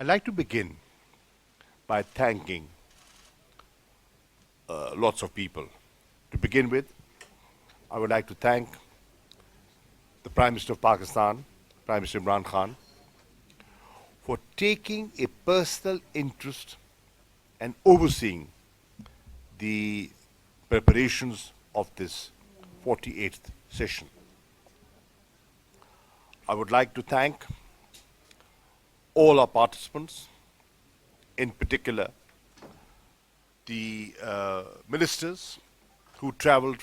I'd like to begin by thanking lots of people. To begin with, I would like to thank the Prime Minister of Pakistan, Prime Minister Imran Khan, for taking a personal interest and overseeing the preparations of this 48th session. I would like to thank all our participants, in particular the ministers who traveled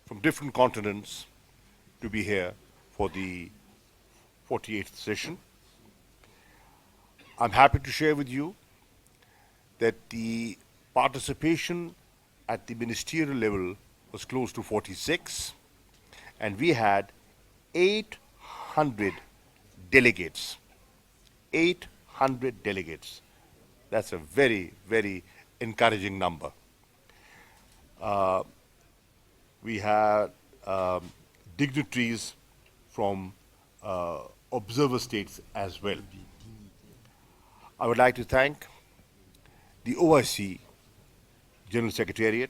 from different continents to be here for the 48th session. I'm happy to share with you that the participation at the ministerial level was close to 46, and we had 800 delegates. 800 delegates. That's a very, very encouraging number. We had dignitaries from observer states as well. I would like to thank the OIC General Secretariat,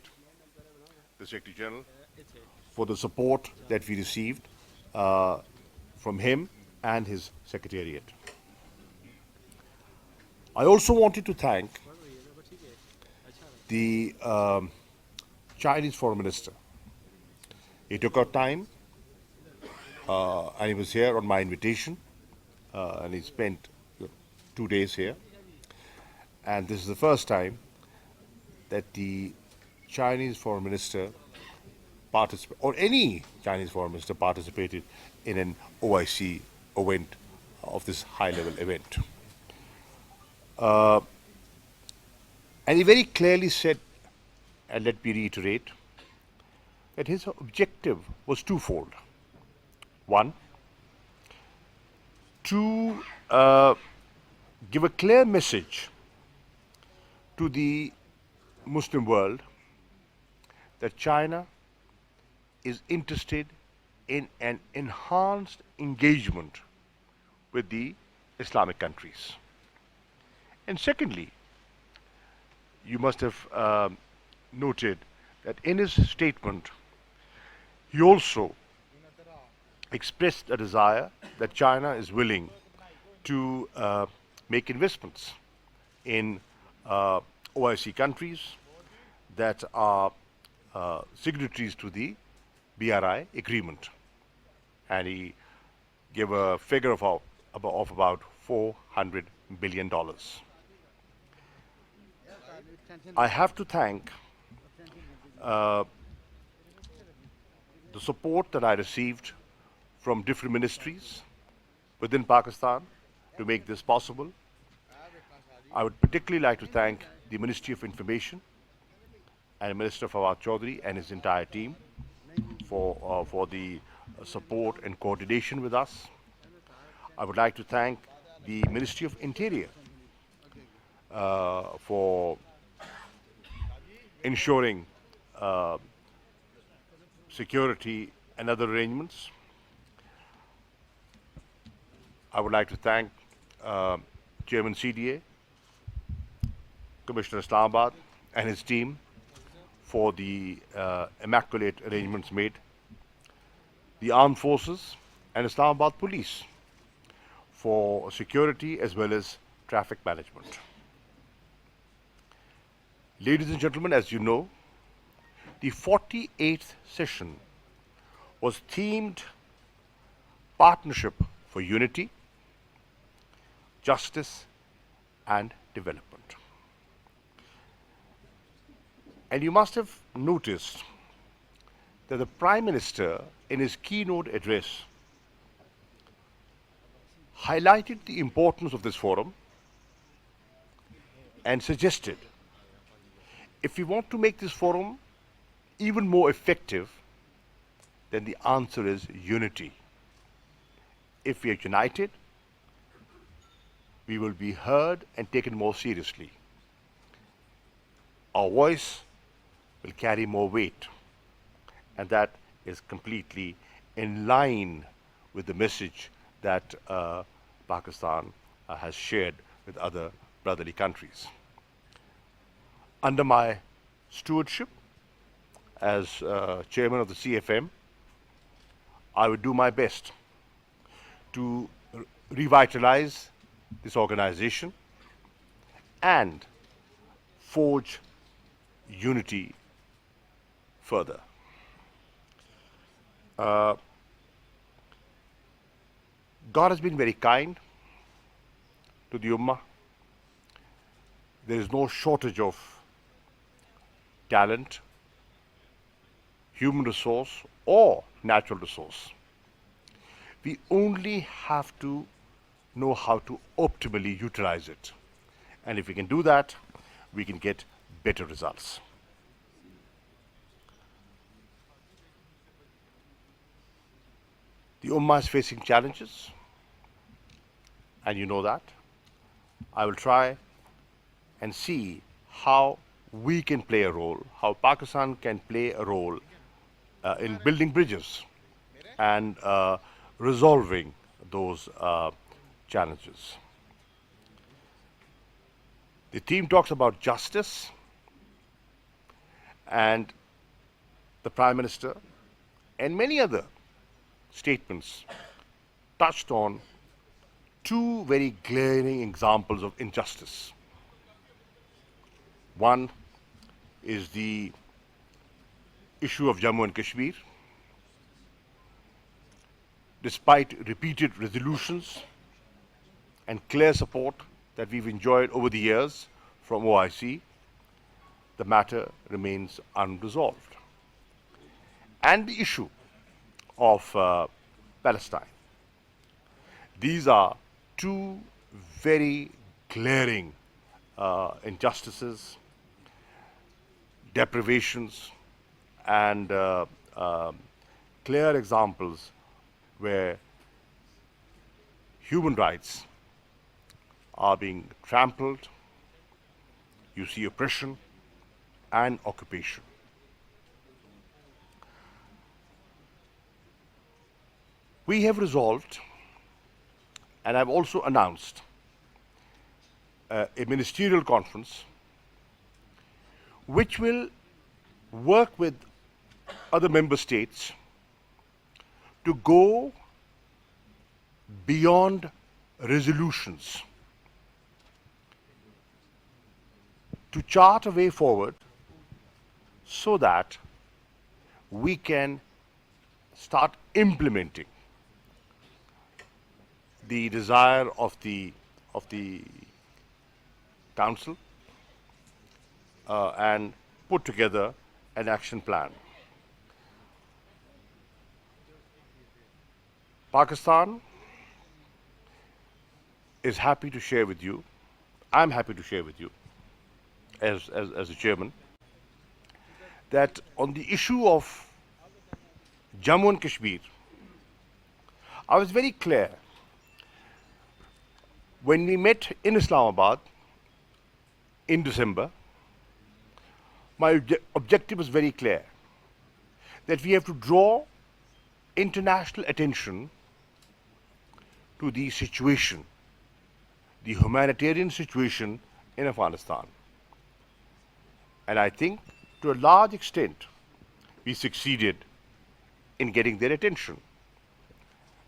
the Secretary General, for the support that we received from him and his Secretariat. I also wanted to thank the Chinese Foreign Minister. He took out time and he was here on my invitation and he spent 2 days here. And this is the first time that the Chinese Foreign Minister participated, or any Chinese Foreign Minister participated in an OIC event of this high-level event. And he very clearly said, and let me reiterate, that his objective was twofold. One, to give a clear message to the Muslim world that China is interested in an enhanced engagement with the Islamic countries. And secondly, you must have noted that in his statement, he also expressed a desire that China is willing to make investments in OIC countries that are signatories to the BRI agreement. And he gave a figure of about $400 billion. I have to thank the support that I received from different ministries within Pakistan to make this possible. I would particularly like to thank the Ministry of Information and Minister Fawad Chaudhry and his entire team for the support and coordination with us. I would like to thank the Ministry of Interior for ensuring security and other arrangements. I would like to thank Chairman CDA, Commissioner Islamabad and his team for the immaculate arrangements made, the Armed Forces and Islamabad Police for security as well as traffic management. Ladies and gentlemen, as you know, the 48th session was themed Partnership for Unity, Justice and Development. And you must have noticed that the Prime Minister, in his keynote address, highlighted the importance of this forum and suggested if we want to make this forum even more effective, then the answer is unity. If we are united, we will be heard and taken more seriously. Our voice will carry more weight, and that is completely in line with the message that Pakistan has shared with other brotherly countries. Under my stewardship as chairman of the CFM, I would do my best to revitalize this organization and forge unity further. God has been very kind to the Ummah. There is no shortage of talent, human resource, or natural resource. We only have to know how to optimally utilize it. And if we can do that, we can get better results. The Ummah is facing challenges, and you know that. I will try and see how we can play a role, how Pakistan can play a role in building bridges and resolving those challenges. The theme talks about justice, and the Prime Minister and many other statements touched on two very glaring examples of injustice. One is the issue of Jammu and Kashmir. Despite repeated resolutions and clear support that we've enjoyed over the years from OIC, the matter remains unresolved. And the issue of Palestine. These are two very glaring injustices, deprivations, and clear examples where human rights are being trampled. You see oppression and occupation. We have resolved, and I've also announced, a ministerial conference which will work with other member states to go beyond resolutions, to chart a way forward so that we can start implementing the desire of the Council and put together an action plan. Pakistan is happy to share with you, I'm happy to share with you as a chairman, that on the issue of Jammu and Kashmir, I was very clear when we met in Islamabad in December. My objective was very clear, that we have to draw international attention to the situation, the humanitarian situation in Afghanistan. And I think to a large extent we succeeded in getting their attention.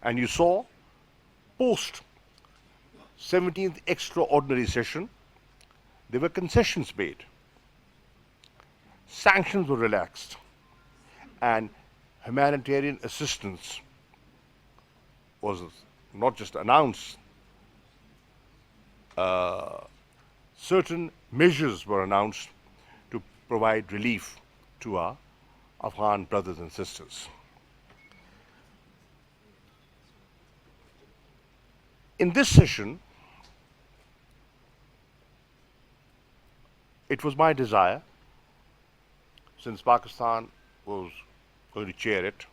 And you saw post 17th extraordinary session, there were concessions made, sanctions were relaxed, and humanitarian assistance was not just announced, certain measures were announced to provide relief to our Afghan brothers and sisters. In this session, it was my desire, since Pakistan was going to chair it,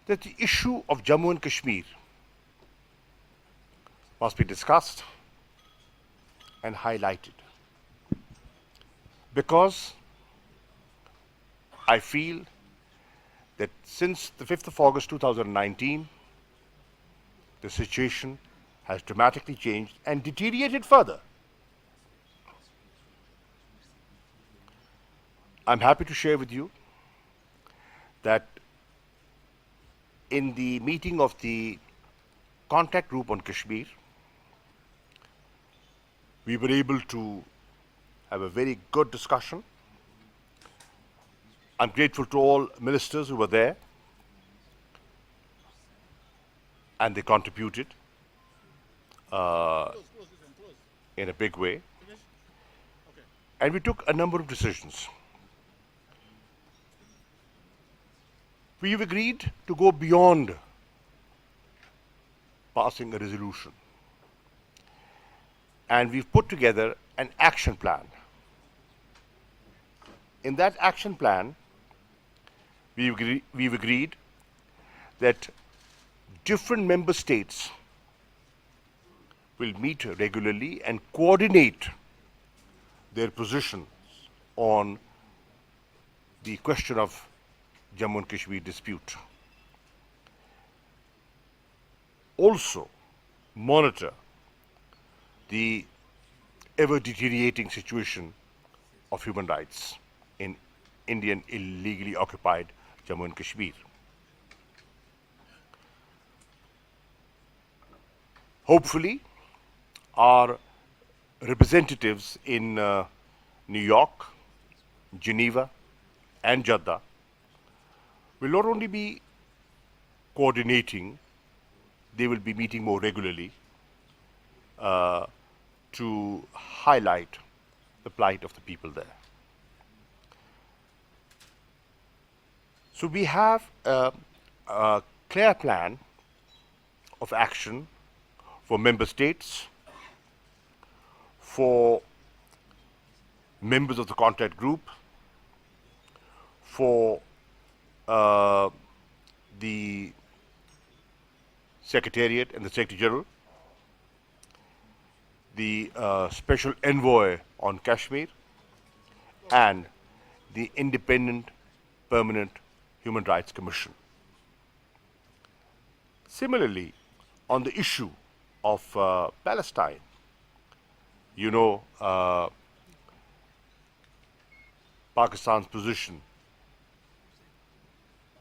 that the issue of Jammu and Kashmir must be discussed and highlighted. Because I feel that since the 5th of August 2019, the situation has dramatically changed and deteriorated further. I'm happy to share with you that in the meeting of the contact group on Kashmir, we were able to have a very good discussion. I'm grateful to all ministers who were there, and they contributed in a big way. And we took a number of decisions. We've agreed to go beyond passing a resolution. And we've put together an action plan. In that action plan, we've agreed that different member states will meet regularly and coordinate their positions on the question of Jammu and Kashmir dispute. Also, monitor the ever deteriorating situation of human rights in Indian illegally occupied Jammu and Kashmir. Hopefully, our representatives in New York, Geneva, and Jeddah will not only be coordinating, they will be meeting more regularly to highlight the plight of the people there. So we have a clear plan of action for member states, for members of the contact group, for the Secretariat and the Secretary General, the Special Envoy on Kashmir, and the Independent Permanent Human Rights Commission. Similarly, on the issue of Palestine, you know, Pakistan's position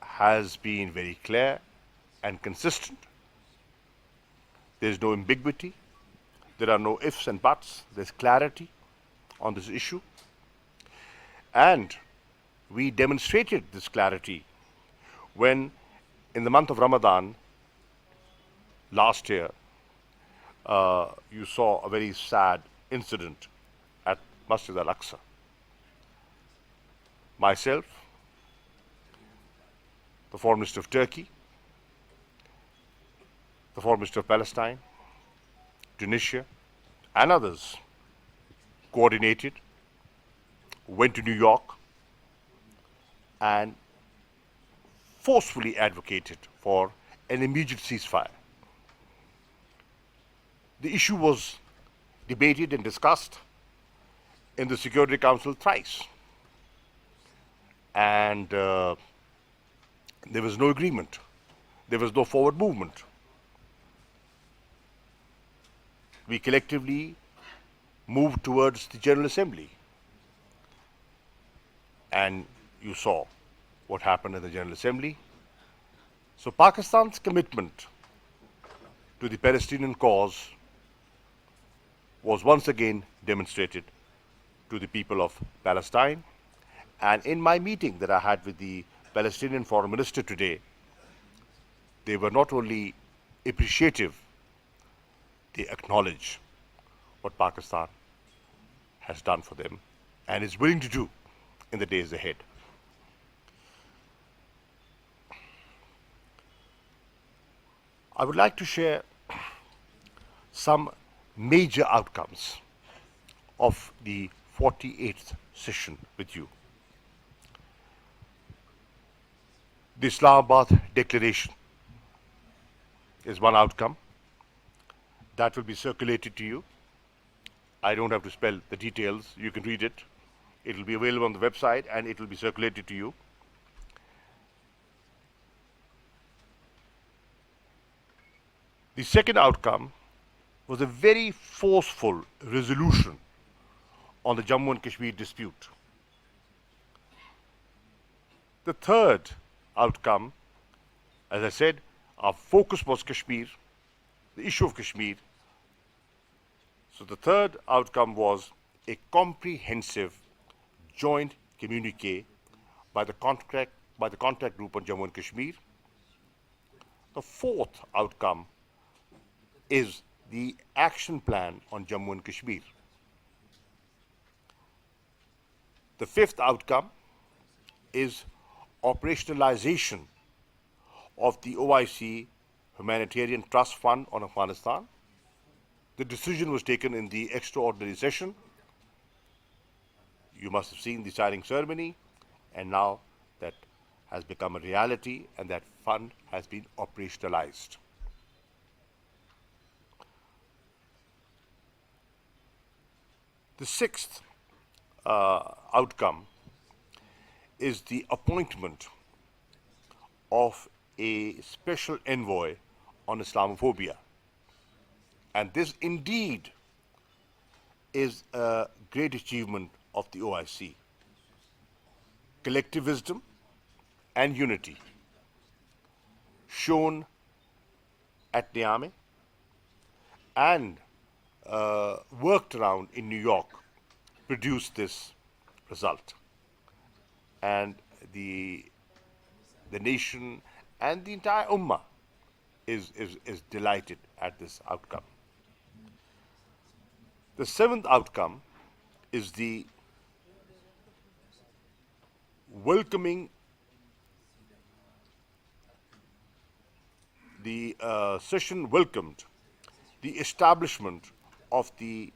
has been very clear and consistent. There is no ambiguity. There are no ifs and buts. There's clarity on this issue. And we demonstrated this clarity when, in the month of Ramadan last year, you saw a very sad incident at Masjid al-Aqsa. Myself, the Foreign Minister of Turkey, the Foreign Minister of Palestine, Tunisia, and others coordinated, went to New York, and forcefully advocated for an immediate ceasefire. The issue was debated and discussed in the Security Council thrice, and there was no agreement. There was no forward movement. We collectively moved towards the General Assembly, and you saw what happened in the General Assembly. So Pakistan's commitment to the Palestinian cause was once again demonstrated to the people of Palestine. And in my meeting that I had with the Palestinian Foreign Minister today, they were not only appreciative, they acknowledge what Pakistan has done for them and is willing to do in the days ahead. I would like to share some major outcomes of the 48th session with you. The Islamabad Declaration is one outcome. That will be circulated to you. I don't have to spell the details. You can read it. It will be available on the website and it will be circulated to you. The second outcome was a very forceful resolution on the Jammu and Kashmir dispute. The third outcome, as I said, our focus was Kashmir, the issue of Kashmir. So the third outcome was a comprehensive joint communique by the contact group on Jammu and Kashmir. The fourth outcome is the action plan on Jammu and Kashmir. The fifth outcome is operationalization of the OIC Humanitarian Trust Fund on Afghanistan. The decision was taken in the extraordinary session. You must have seen the signing ceremony, and now that has become a reality, and that fund has been operationalized. The sixth outcome is the appointment of a special envoy on Islamophobia. And this indeed is a great achievement of the OIC. Collective wisdom and unity shown at Niamey and worked around in New York produced this result. And the nation and the entire Ummah is delighted at this outcome. The seventh outcome is the welcoming the session welcomed the establishment of the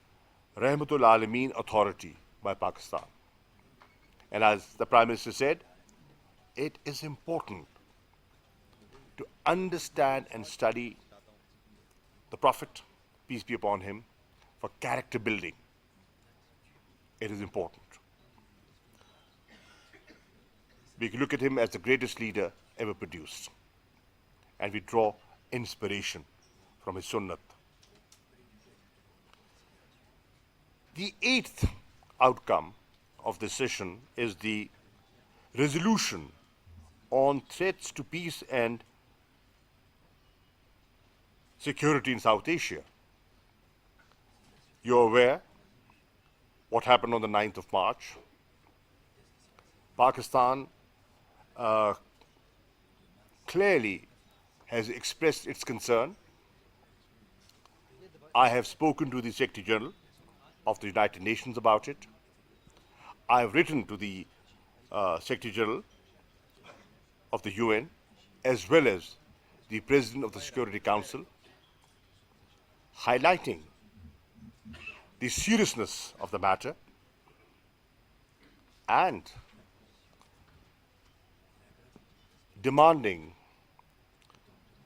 Rahmatul Alameen Authority by Pakistan. And as the Prime Minister said, it is important to understand and study the Prophet, peace be upon him, for character building. It is important. We can look at him as the greatest leader ever produced, and we draw inspiration from his sunnat. The eighth outcome of this session is the resolution on threats to peace and security in South Asia. You're aware what happened on the 9th of March. Pakistan clearly has expressed its concern. I have spoken to the Secretary General of the United Nations about it. I have written to the Secretary General of the UN as well as the President of the Security Council, highlighting the seriousness of the matter and demanding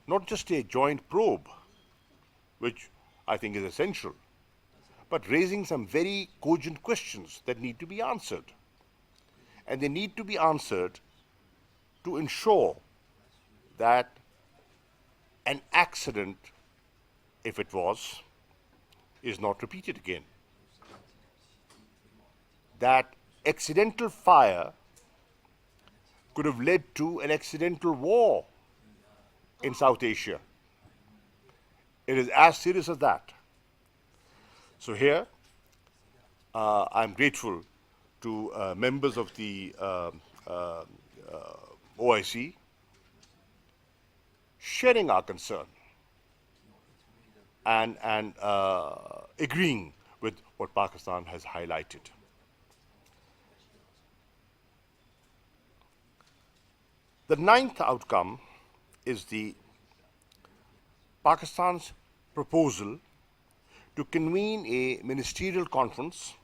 not just a joint probe, which I think is essential, but raising some very cogent questions that need to be answered. And they need to be answered to ensure that an accident, if it was, is not repeated again. That accidental fire could have led to an accidental war in South Asia. It is as serious as that. So here, I'm grateful to members of the OIC sharing our concern and agreeing with what Pakistan has highlighted. The ninth outcome is the Pakistan's proposal to convene a ministerial conference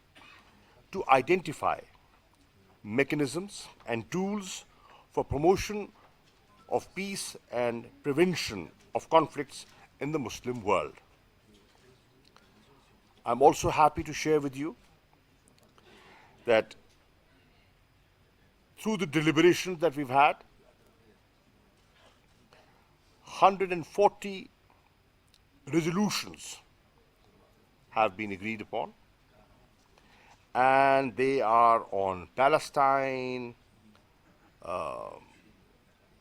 to identify mechanisms and tools for promotion of peace and prevention of conflicts in the Muslim world. I'm also happy to share with you that through the deliberations that we've had, 140 resolutions have been agreed upon, and they are on Palestine,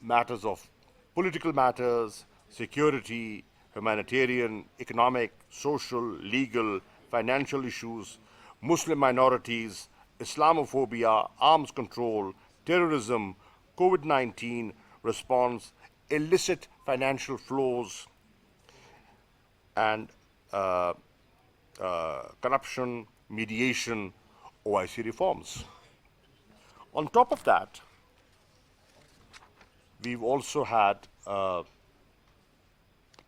matters of political matters, security, humanitarian, economic, social, legal, financial issues, Muslim minorities, Islamophobia, arms control, terrorism, COVID 19 response, illicit financial flows, and corruption, mediation, OIC reforms. On top of that, we've also had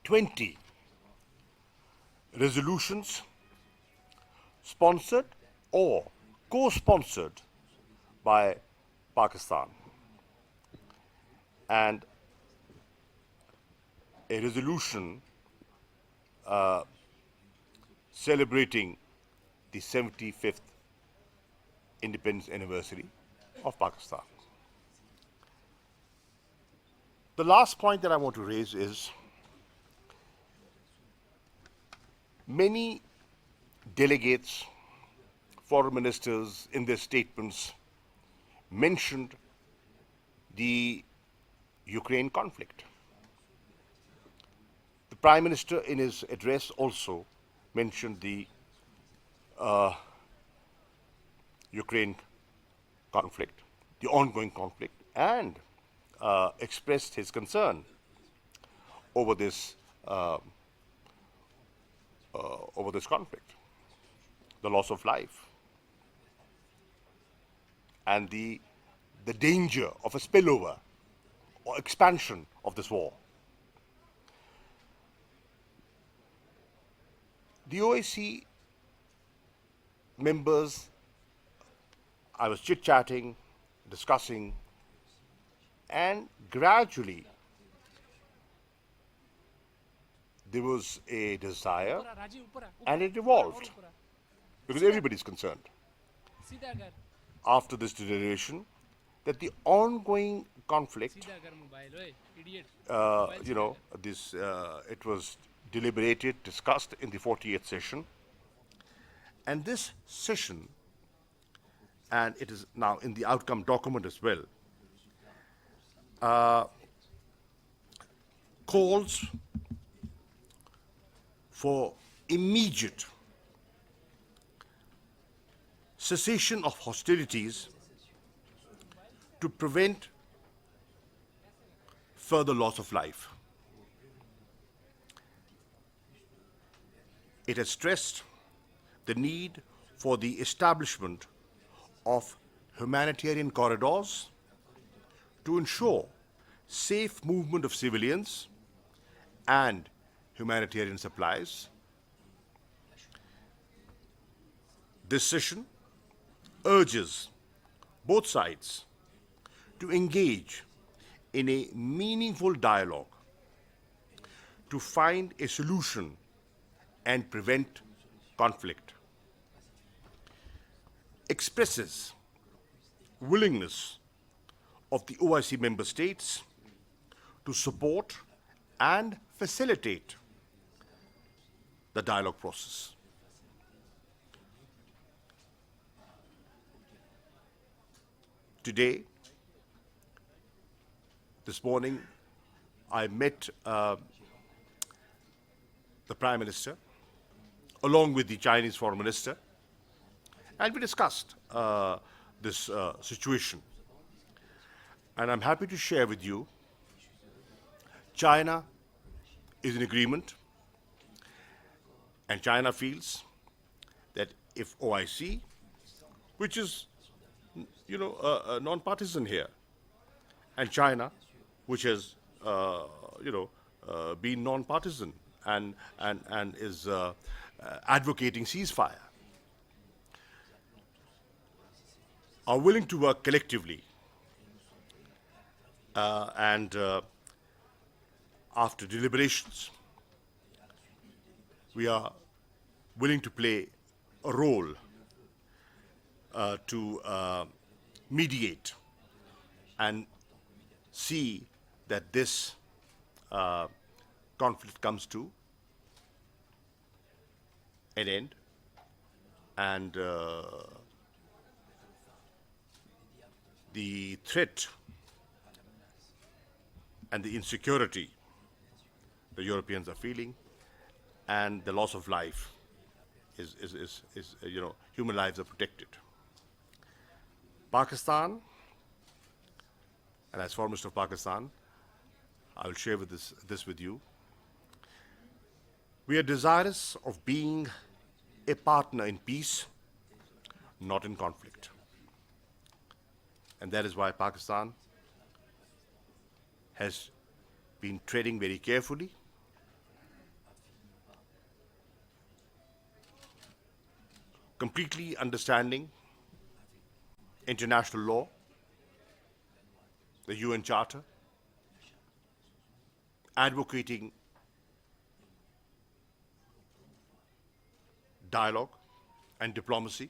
20 resolutions sponsored or co-sponsored by Pakistan, and a resolution celebrating the 75th independence anniversary of Pakistan. The last point that I want to raise is many delegates, foreign ministers in their statements mentioned the Ukraine conflict. The Prime Minister in his address also mentioned the Ukraine conflict, the ongoing conflict, and expressed his concern over this conflict, the loss of life, and the danger of a spillover or expansion of this war. The OIC members, I was chit-chatting, discussing, and gradually there was a desire, and it evolved, because everybody's concerned after this declaration that the ongoing conflict, it was deliberated, discussed in the 48th session, and this session, and it is now in the outcome document as well, calls for immediate cessation of hostilities to prevent further loss of life. It has stressed the need for the establishment of humanitarian corridors to ensure safe movement of civilians and humanitarian supplies. This session urges both sides to engage in a meaningful dialogue to find a solution and prevent conflict. Expresses willingness of the OIC member states to support and facilitate the dialogue process. Today, this morning, I met the Prime Minister along with the Chinese Foreign Minister, and we discussed this situation. And I'm happy to share with you, China is in agreement, and China feels that if OIC, which is, non-partisan here, and China, which has, been non-partisan and is advocating ceasefire, are willing to work collectively, and after deliberations, we are willing to play a role to mediate and see that this conflict comes to an end, and the threat and the insecurity the Europeans are feeling, and the loss of life is human lives are protected. Pakistan, and as Foreign Minister of Pakistan, I will share this with you. We are desirous of being a partner in peace, not in conflict. And that is why Pakistan has been treading very carefully, completely understanding international law, the UN Charter, advocating dialogue and diplomacy.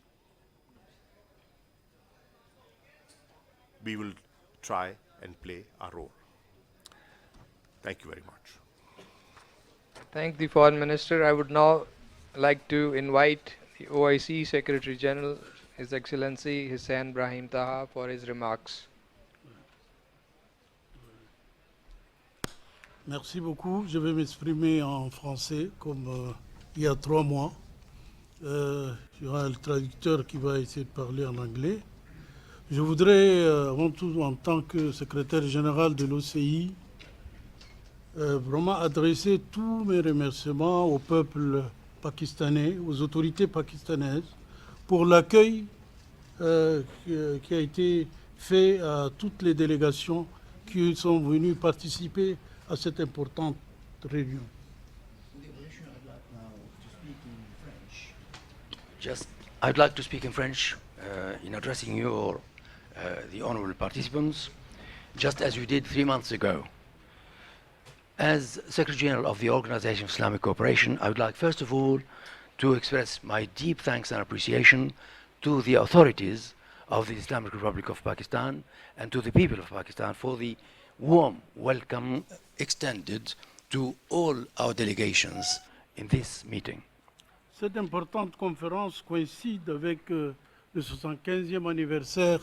We will try and play our role. Thank you very much. Thank the Foreign Minister. I would now like to invite the OIC Secretary General, His Excellency Hissein Brahim Taha, for his remarks. Merci beaucoup. Je vais m'exprimer en français comme il y a 3 mois. Il y aura le traducteur qui va essayer de parler en anglais. Je voudrais, avant tout, en tant que secrétaire général de l'OCI, vraiment adresser tous mes remerciements au peuple pakistanais, aux autorités pakistanaises, pour l'accueil qui a été fait à toutes les délégations qui sont venues participer à cette importante réunion. I'd like to speak in French in addressing you, the honorable participants, just as you did 3 months ago. As Secretary General of the Organization of Islamic Cooperation, I would like first of all to express my deep thanks and appreciation to the authorities of the Islamic Republic of Pakistan and to the people of Pakistan for the warm welcome extended to all our delegations in this meeting. Cette importante conférence coïncide avec le 75e anniversaire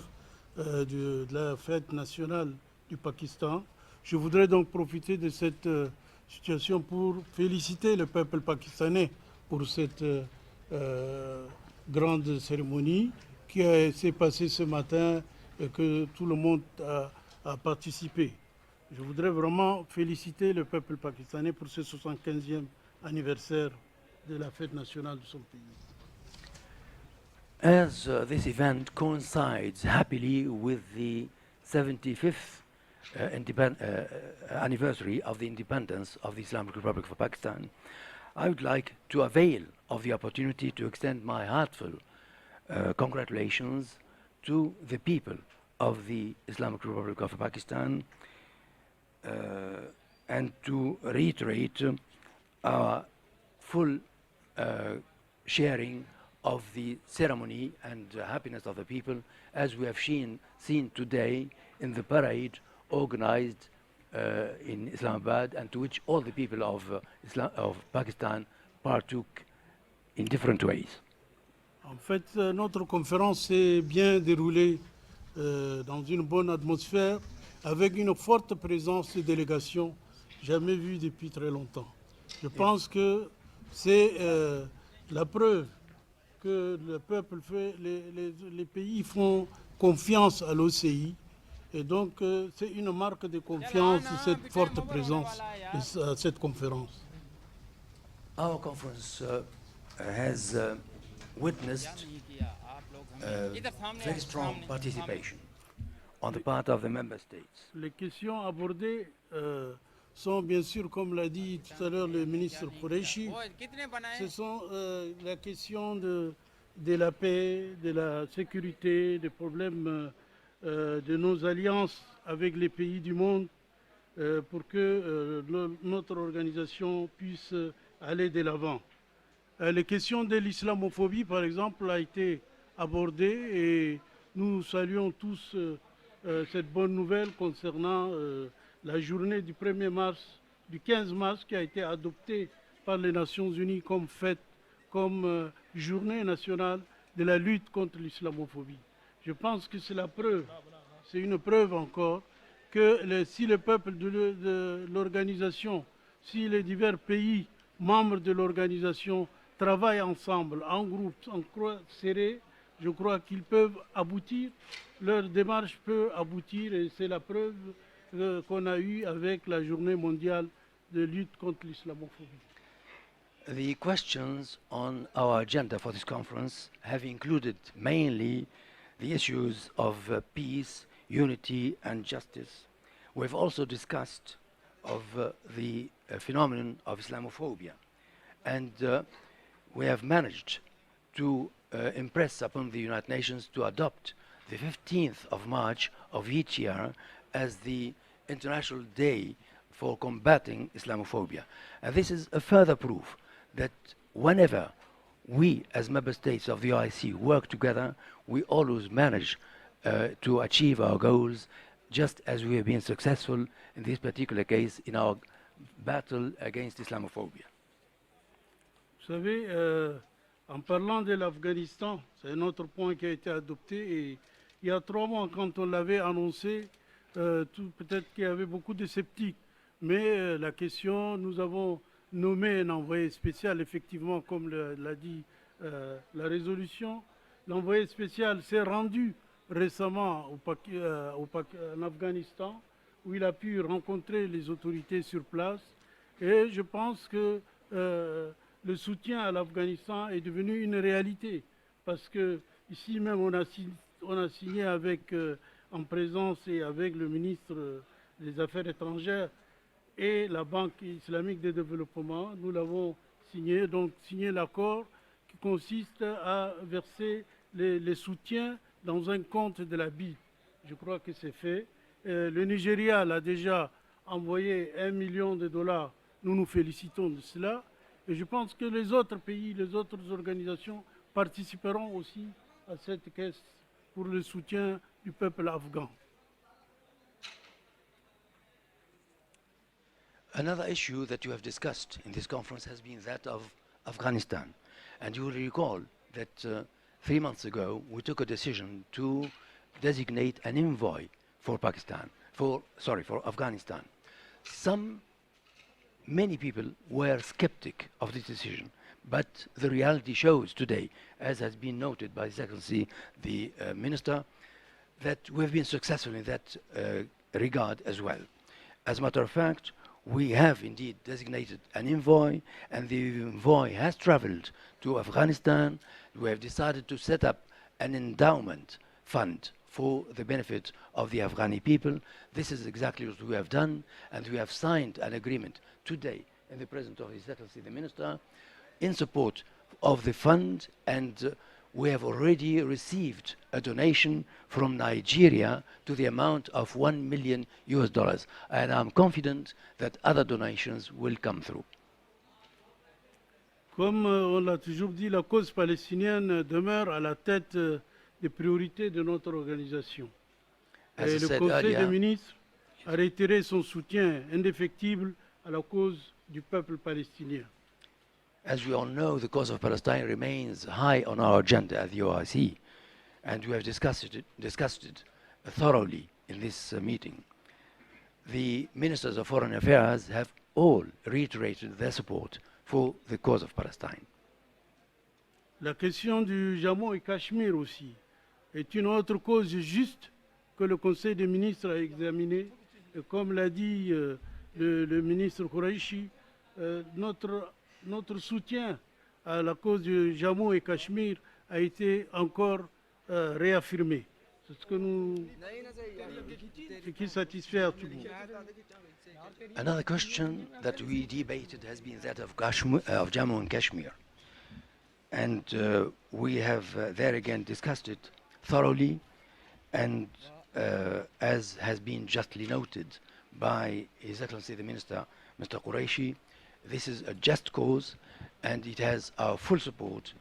de la fête nationale du Pakistan. Je voudrais donc profiter de cette situation pour féliciter le peuple pakistanais pour cette grande cérémonie qui s'est passée ce matin et que tout le monde a participé. Je voudrais vraiment féliciter le peuple pakistanais pour ce 75e anniversaire de la fête nationale de son pays. As this event coincides happily with the 75th anniversary of the independence of the Islamic Republic of Pakistan, I would like to avail of the opportunity to extend my heartfelt congratulations to the people of the Islamic Republic of Pakistan and to reiterate our full sharing of the ceremony and happiness of the people, as we have seen today in the parade organized in Islamabad, and to which all the people of Pakistan partook in different ways. En fait, notre conférence s'est bien déroulée dans une bonne atmosphère, avec une forte présence de délégations jamais vues depuis très longtemps. Je pense que c'est la preuve que le peuple fait, les pays font confiance à l'OCI, et donc c'est une marque de confiance de cette forte présence à cette conférence. Our conference has witnessed very strong participation on the part of the member states. Les questions abordées sont bien sûr, comme l'a dit tout à l'heure le ministre Qureshi, ce sont la question de la paix, de la sécurité, des problèmes de nos alliances avec les pays du monde pour que notre organisation puisse aller de l'avant. Les questions de l'islamophobie, par exemple, a été abordée et nous saluons tous cette bonne nouvelle concernant la journée du 1er mars, du 15 mars, qui a été adoptée par les Nations Unies comme fête comme journée nationale de la lutte contre l'islamophobie. Je pense que c'est la preuve, c'est une preuve encore, que si le peuple de l'organisation, si les divers pays membres de l'organisation travaillent ensemble, en groupe, en croix serrée, je crois qu'ils peuvent aboutir, leur démarche peut aboutir et c'est la preuve qu'on a eue avec la journée mondiale de lutte contre l'islamophobie. The questions on our agenda for this conference have included mainly the issues of peace, unity and justice. We've also discussed of the phenomenon of Islamophobia, and we have managed to impress upon the United Nations to adopt the 15th of March of each year as the International Day for combating Islamophobia. And this is a further proof that whenever we as member states of the OIC work together, we always manage to achieve our goals, just as we have been successful in this particular case in our battle against Islamophobia. Vous savez, en parlant de l'Afghanistan, c'est un autre point qui a été adopté et il y a 3 mois, quand on l'avait annoncé, peut-être qu'il y avait beaucoup de sceptiques, mais la question, nous avons nommé un envoyé spécial, effectivement, comme l'a dit la résolution. L'envoyé spécial s'est rendu récemment en Afghanistan, où il a pu rencontrer les autorités sur place. Et je pense que le soutien à l'Afghanistan est devenu une réalité. Parce que ici même, on a signé avec, en présence et avec le ministre des Affaires étrangères et la Banque islamique de développement, nous l'avons signé, donc signé l'accord qui consiste à verser les soutiens dans un compte de la BID. Je crois que c'est fait. Le Nigeria l'a déjà envoyé $1 million. Nous nous félicitons de cela. Et je pense que les autres pays, les autres organisations participeront aussi à cette caisse pour le soutien du peuple afghan. Another issue that you have discussed in this conference has been that of Afghanistan. And you will recall that 3 months ago we took a decision to designate an envoy for Afghanistan. Many people were skeptic of this decision, but the reality shows today, as has been noted by His Excellency the Minister, that we've been successful in that regard as well. As a matter of fact, we have indeed designated an envoy, and the envoy has traveled to Afghanistan. We have decided to set up an endowment fund for the benefit of the Afghani people. This is exactly what we have done, and we have signed an agreement today in the presence of His Excellency the Minister in support of the fund, and we have already received a donation from Nigeria to the amount of $1 million, and I'm confident that other donations will come through. Comme on l'a toujours dit, la cause palestinienne demeure à la tête des priorités de notre organisation. Et le Conseil des ministres a réitéré son soutien indéfectible à la cause du peuple palestinien. As we all know, the cause of Palestine remains high on our agenda at the OIC, and we have discussed it thoroughly in this meeting. The ministers of foreign affairs have all reiterated their support for the cause of Palestine. La question du Jammu et Kashmir aussi est une autre cause juste que le Conseil des ministres a examinée. Et comme l'a dit le ministre Qureshi, notre soutien à la cause du Jammu et Cachemire a été encore réaffirmé. C'est ce que qui satisfait à tout le monde. Another question that we debated has been that of Jammu and Kashmir. And we have there again discussed it thoroughly, and as has been justly noted by His Excellency the Minister, Mr. Qureshi, this is a just cause and it has our full support,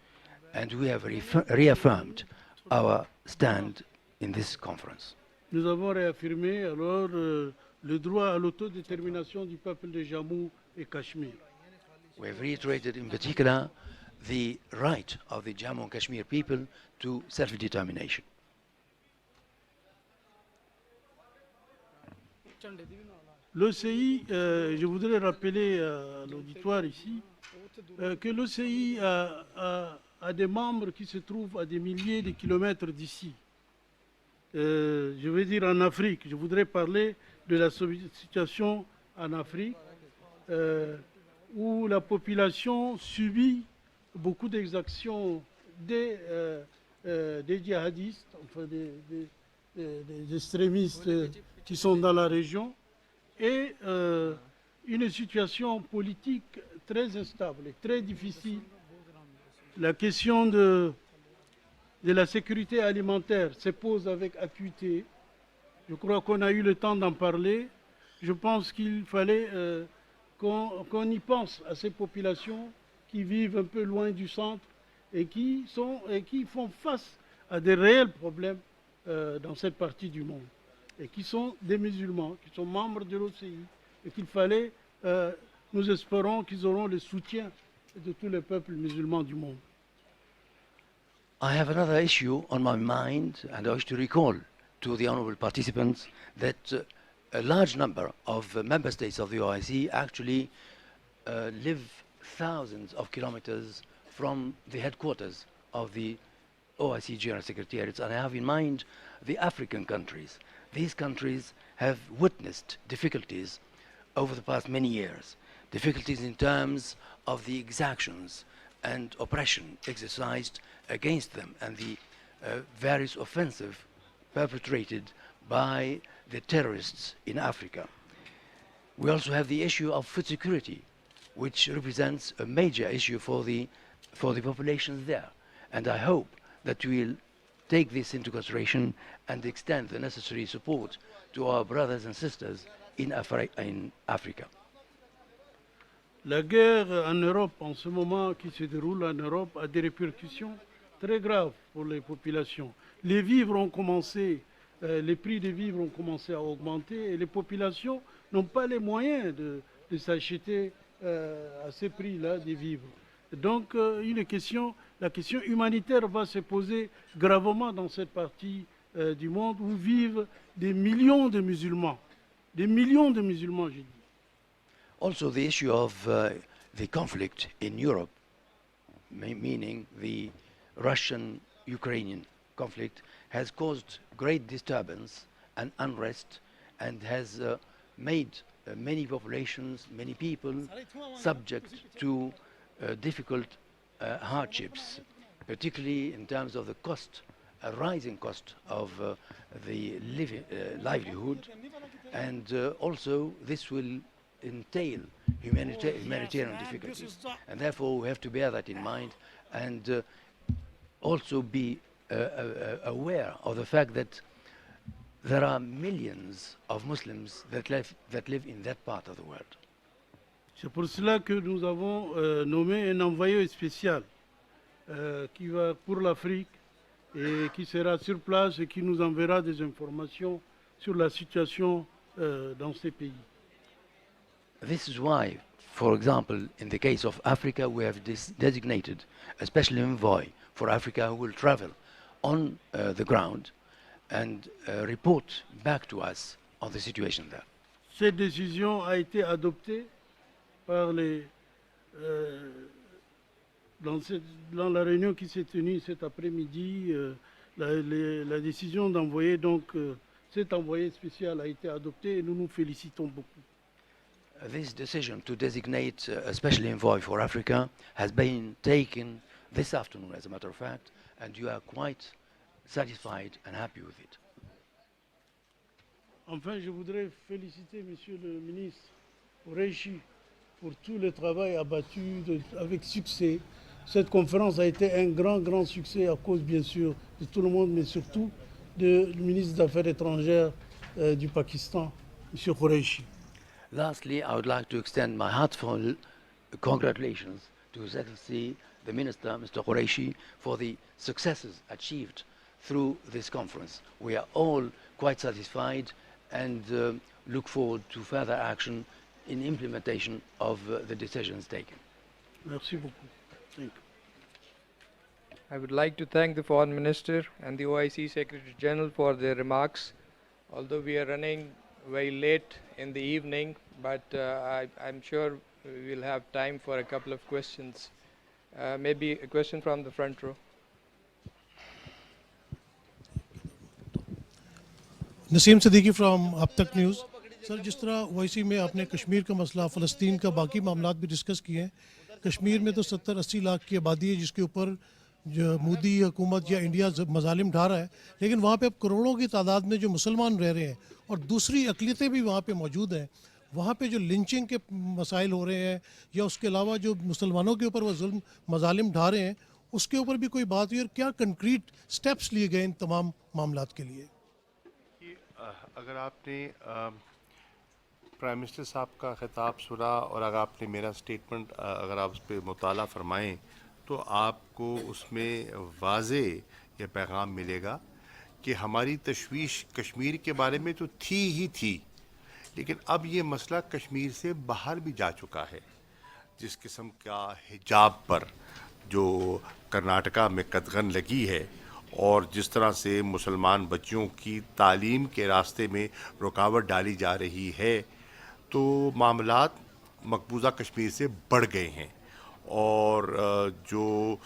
and we have reaffirmed our stand in this conference. Nous avons réaffirmé alors le droit à l'autodétermination du peuple de Jammu et Cachemire. We have reiterated in particular the right of the Jammu and Kashmir people to self-determination. L'OCI, je voudrais rappeler à l'auditoire ici que l'OCI a des membres qui se trouvent à des milliers de kilomètres d'ici. Je veux dire en Afrique. Je voudrais parler de la situation en Afrique où la population subit beaucoup d'exactions des djihadistes, enfin des extrémistes qui sont dans la région, et une situation politique très instable et très difficile. La question de la sécurité alimentaire se pose avec acuité. Je crois qu'on a eu le temps d'en parler. Je pense qu'il fallait qu'on y pense à ces populations qui vivent un peu loin du centre et qui font face à des réels problèmes dans cette partie du monde, et qui sont des musulmans, qui sont membres de l'OCI, et qu'il fallait, nous espérons qu'ils auront le soutien de tous les peuples musulmans du monde. I have another issue on my mind, and I wish to recall to the honorable participants that a large number of member states of the OIC actually live thousands of kilometers from the headquarters of the OIC General Secretariats, and I have in mind the African countries. These countries have witnessed difficulties over the past many years, difficulties in terms of the exactions and oppression exercised against them and the various offensives perpetrated by the terrorists in Africa. We also have the issue of food security, which represents a major issue for the populations there. And I hope that we will take this into consideration and extend the necessary support to our brothers and sisters in Africa. La guerre en Europe, en ce moment qui se déroule en Europe, a des répercussions très graves pour les populations. Les vivres ont commencé, les prix des vivres ont commencé à augmenter et les populations n'ont pas les moyens de s'acheter à ces prix-là des vivres. Donc la question humanitaire va se poser gravement dans cette partie du monde où vivent des millions de musulmans. Des millions de musulmans, j'ai dit. Also, the issue of the conflict in Europe, meaning the Russian-Ukrainian conflict, has caused great disturbance and unrest and has made many populations, many people subject to difficult hardships, particularly in terms of the cost, a rising cost of the livelihood, and also this will entail humanitarian difficulties, and therefore we have to bear that in mind and also be aware of the fact that there are millions of Muslims that live in that part of the world. C'est pour cela que nous avons nommé un envoyé spécial qui va pour l'Afrique et qui sera sur place et qui nous enverra des informations sur la situation dans ces pays. This is why, for example, in the case of Africa, we have designated a special envoy for Africa who will travel on the ground and report back to us on the situation there. Cette décision a été adoptée par dans la réunion qui s'est tenue cet après-midi. La décision d'envoyer donc cet envoyé spécial a été adoptée et nous nous félicitons beaucoup. This decision to designate a special envoy for Africa has been taken this afternoon, as a matter of fact, and you are quite satisfied and happy with it. Enfin, je voudrais féliciter Monsieur le ministre Qureshi pour tout le travail abattu avec succès. Cette conférence a été un grand succès à cause, bien sûr, de tout le monde, mais surtout du ministre des Affaires étrangères du Pakistan, M. Qureshi. Lastly, I would like to extend my heartfelt congratulations to His Excellency the Minister, Mr. Qureshi, for the successes achieved through this conference. We are all quite satisfied and look forward to further action in implementation of the decisions taken. Merci beaucoup. Thank you. I would like to thank the Foreign Minister and the OIC Secretary General for their remarks. Although we are running very late in the evening, but I'm sure we will have time for a couple of questions. Maybe a question from the front row. Naseem Siddiqui from अब तक news. Sir, जिस तरह OIC में आपने कश्मीर का मसला, फ़लस्तीन का, बाकी मामलात भी डिस्कस किए हैं। कश्मीर में तो 70-80 लाख की आबादी है जिसके ऊपर जो मोदी हुकूमत या इंडिया मजालिम ढा रहा है, लेकिन वहाँ पे अब करोड़ों की तादाद में जो मुसलमान रह रहे हैं और दूसरी अक़लियतें भी वहाँ पे मौजूद हैं। वहाँ पे जो लिंचिंग के मसाइल हो रहे हैं या उसके अलावा जो मुसलमानों के ऊपर वो जुल्म मजालिम ढा रहे हैं, उसके ऊपर भी कोई बात हुई और क्या कंक्रीट स्टेप्स लिए गए इन तमाम मामलात के लिए? अगर आपने प्राइम मिनिस्टर साहब का खिताब सुना और अगर आपने मेरा स्टेटमेंट अगर आप उस पर मुताला फरमाएँ तो आपको उसमें वाज़े ये पैगाम मिलेगा कि हमारी तशवीश कश्मीर के बारे में तो थी ही थी, लेकिन अब ये मसला कश्मीर से बाहर भी जा चुका है। जिस किस्म का हिजाब पर जो कर्नाटका में कदगन लगी है और जिस तरह से मुसलमान बच्चियों की तालीम के रास्ते में रुकावट डाली जा रही है, तो मामलात मकबूजा कश्मीर से बढ़ गए हैं। और जो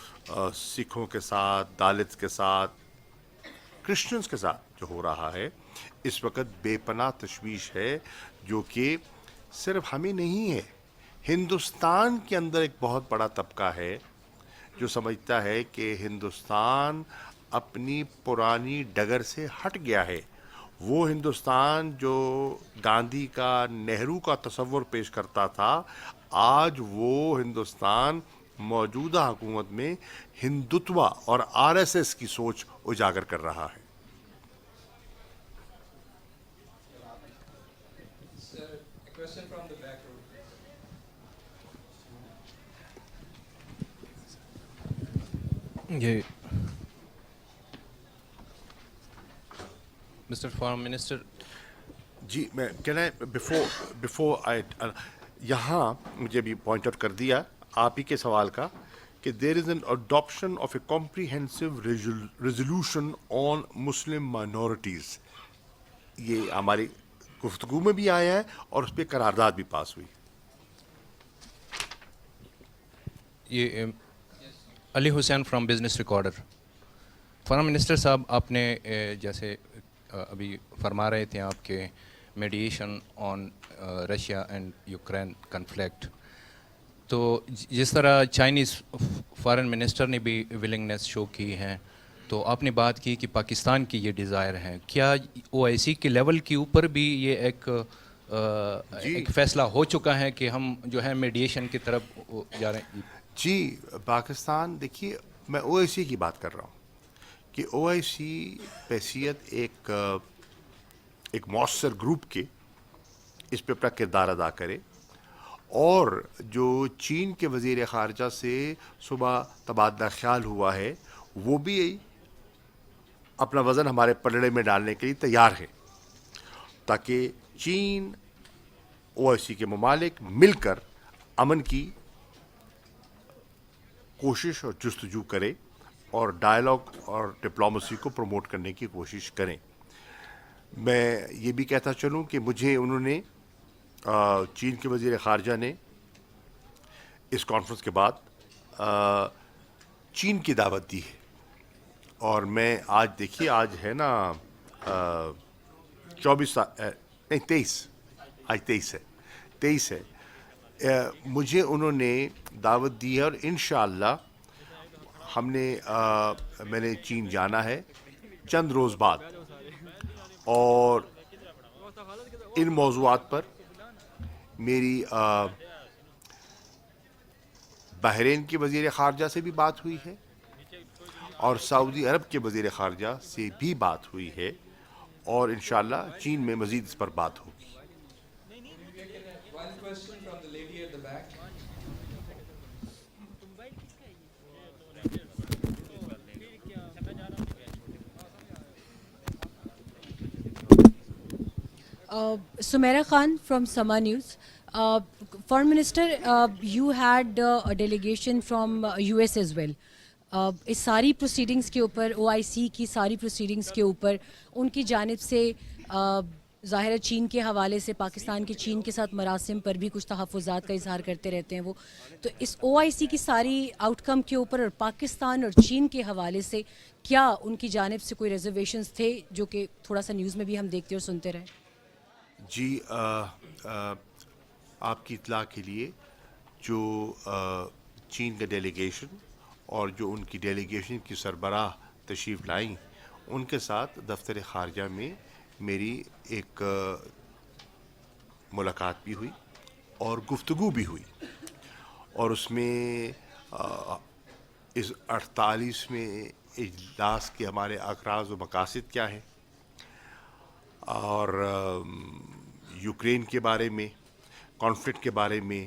सिखों के साथ, दलित्स के साथ, क्रिश्चियंस के साथ जो हो रहा है, इस वक्त बेपनाह तशवीश है, जो कि सिर्फ हमें नहीं है, हिंदुस्तान के अंदर एक बहुत बड़ा तबका है जो समझता है कि हिंदुस्तान अपनी पुरानी डगर से हट गया है। वो हिंदुस्तान जो गांधी का, नेहरू का तसव्वुर पेश करता था, आज वो हिंदुस्तान मौजूदा हुकूमत में हिंदुत्व और आरएसएस की सोच उजागर कर रहा है। ये Mr. Foreign Minister, जी, मैं कहना है बिफोर आई यहाँ मुझे भी पॉइंट आउट कर दिया आप ही के सवाल का कि there is an adoption of a comprehensive resolution on Muslim minorities. ये हमारी गुफ्तगू में भी आया है और उस पर करारदाद भी पास हुई। ये Ali Hussain from business recorder. Foreign minister साहब, आपने जैसे अभी फरमा रहे थे आपके mediation on Russia and Ukraine conflict, तो जिस तरह चाइनीज़ फॉरेन मिनिस्टर ने भी विलिंगनेस शो की है, तो आपने बात की कि पाकिस्तान की ये डिज़ायर है, क्या ओआईसी के लेवल के ऊपर भी ये एक फ़ैसला हो चुका है कि हम जो है मीडिएशन की तरफ जा रहे हैं? जी, पाकिस्तान, देखिए मैं ओआईसी की बात कर रहा हूँ कि ओआईसी हैसियत एक मौसर ग्रुप के इस पे अपना किरदार अदा करे, और जो चीन के वज़ीर ख़ारजा से सुबह तबादला ख्याल हुआ है, वो भी अपना वज़न हमारे पलड़े में डालने के लिए तैयार है, ताकि चीन ओआईसी के ममालिक मिलकर अमन की कोशिश और जस्तजू करें और डायलॉग और डिप्लोमेसी को प्रमोट करने की कोशिश करें। मैं ये भी कहता चलूँ कि मुझे उन्होंने चीन के वज़ीर ख़ारजा ने इस कॉन्फ्रेंस के बाद चीन की दावत दी है, और मैं आज, देखिए आज है ना 23 है, मुझे उन्होंने दावत दी है और इंशाअल्लाह मैंने चीन जाना है चंद रोज़ बाद, और इन मौज़ूआत पर मेरी बहरीन के वज़ीर ख़ारजा से भी बात हुई है और सऊदी अरब के वज़ीर ख़ारजा से भी बात हुई है, और इंशाअल्लाह चीन में मज़ीद इस पर बात होगी। Sumaira Khan from Sama News. Foreign Minister, you had a delegation from US as well. اس ساری پروسیڈنگز کے اوپر OIC کی ساری پروسیڈنگز کے اوپر ان کی جانب سے ظاہر ہے چین کے حوالے سے پاکستان کے چین کے ساتھ مراسم پر بھی کچھ تحفظات کا اظہار کرتے رہتے ہیں وہ، تو اس OIC کی ساری آؤٹ کم کے اوپر اور پاکستان اور چین کے حوالے سے کیا ان کی جانب سے کوئی ریزرویشنز تھے جو کہ تھوڑا سا نیوز میں بھی ہم دیکھتے اور سنتے رہے؟ جی آپ کی اطلاع کے لیے جو چین کا ڈیلیگیشن اور جو ان کی ڈیلیگیشن کی سربراہ تشریف لائیں، ان کے ساتھ دفتر خارجہ میں میری ایک ملاقات بھی ہوئی اور گفتگو بھی ہوئی، اور اس میں اس 48ویں اجلاس کے ہمارے اغراض و مقاصد کیا ہیں، اور یوکرین کے بارے میں، کانفلکٹ کے بارے میں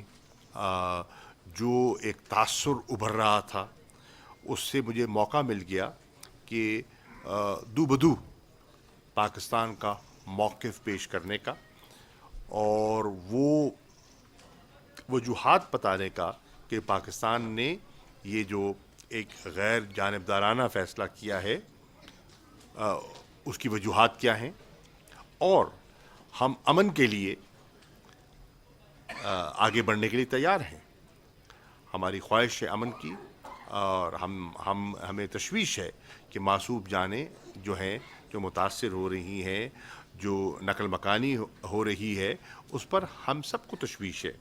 جو ایک تاثر ابھر رہا تھا، اس سے مجھے موقع مل گیا کہ دو بدو پاکستان کا موقف پیش کرنے کا اور وہ وجوہات بتانے کا کہ پاکستان نے یہ جو ایک غیر جانبدارانہ فیصلہ کیا ہے اس کی وجوہات کیا ہیں، اور ہم امن کے لیے آگے بڑھنے کے لیے تیار ہیں. ہماری خواہش ہے امن کی، اور ہمیں تشویش ہے کہ معصوم جانیں جو ہیں، جو متاثر ہو رہی ہیں، جو نقل مکانی ہو رہی ہے، اس پر ہم سب کو تشویش ہے.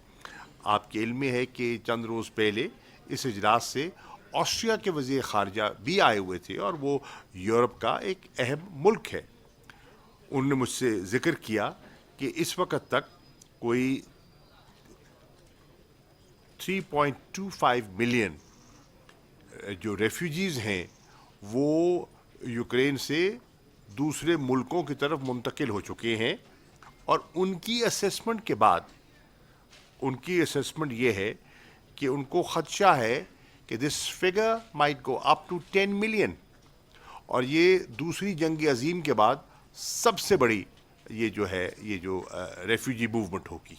آپ کے علم میں ہے کہ چند روز پہلے اس اجلاس سے آسٹریا کے وزیر خارجہ بھی آئے ہوئے تھے، اور وہ یورپ کا ایک اہم ملک ہے. انہوں نے مجھ سے ذکر کیا کہ اس وقت تک کوئی 3.25 ملین جو ریفیوجیز ہیں وہ یوکرین سے دوسرے ملکوں کی طرف منتقل ہو چکے ہیں، اور ان کی اسیسمنٹ کے بعد ان کی اسیسمنٹ یہ ہے کہ ان کو خدشہ ہے کہ this figure might go up to 10 million, اور یہ دوسری جنگ عظیم کے بعد سب سے بڑی یہ جو ریفیوجی موومنٹ ہوگی.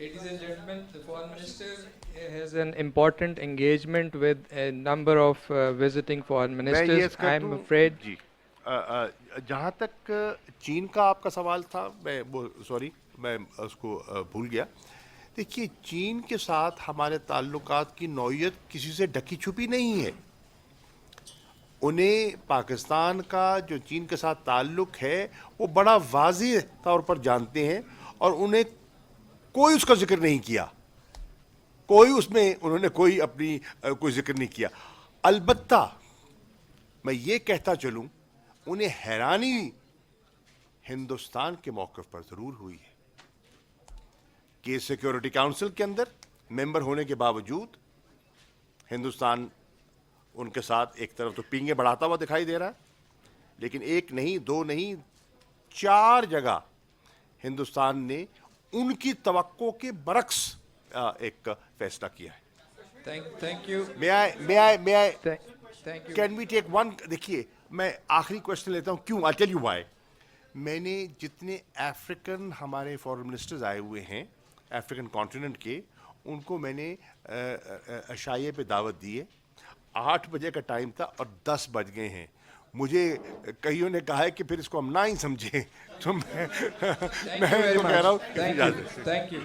Ladies and gentlemen, the Foreign Minister has an important engagement with a number of visiting foreign ministers. I'm afraid. جی جہاں تک چین کا آپ کا سوال تھا، میں اس کو بھول گیا. دیکھیے، چین کے ساتھ ہمارے تعلقات کی نوعیت کسی سے ڈھکی چھپی نہیں ہے. انہیں پاکستان کا جو چین کے ساتھ تعلق ہے وہ بڑا واضح طور پر جانتے ہیں، اور انہیں کوئی اس کا ذکر نہیں کیا، انہوں نے کوئی ذکر نہیں کیا. البتہ میں یہ کہتا چلوں، انہیں حیرانی ہندوستان کے موقف پر ضرور ہوئی ہے کہ سیکیورٹی کاؤنسل کے اندر ممبر ہونے کے باوجود ہندوستان ان کے ساتھ ایک طرف تو پینگیں بڑھاتا ہوا دکھائی دے رہا ہے، لیکن ایک نہیں، دو نہیں، 4 جگہ ہندوستان نے ان کی توقع کے برعکس ایک فیصلہ کیا ہے. Thank you. Can we take one؟ دیکھیے، میں آخری کوشچن لیتا ہوں. کیوں؟ I'll tell you why. میں نے جتنے افریقن ہمارے فورن منسٹرز آئے ہوئے ہیں افریقن کانٹیننٹ کے، ان کو میں نے عشائیے پہ دعوت دی ہے. 8 بجے کا ٹائم تھا اور 10 بج گئے ہیں. مجھے کئیوں نے کہا ہے کہ پھر اس کو ہم نہ ہی سمجھیں، تو میں کہہ رہا ہوں. Thank you.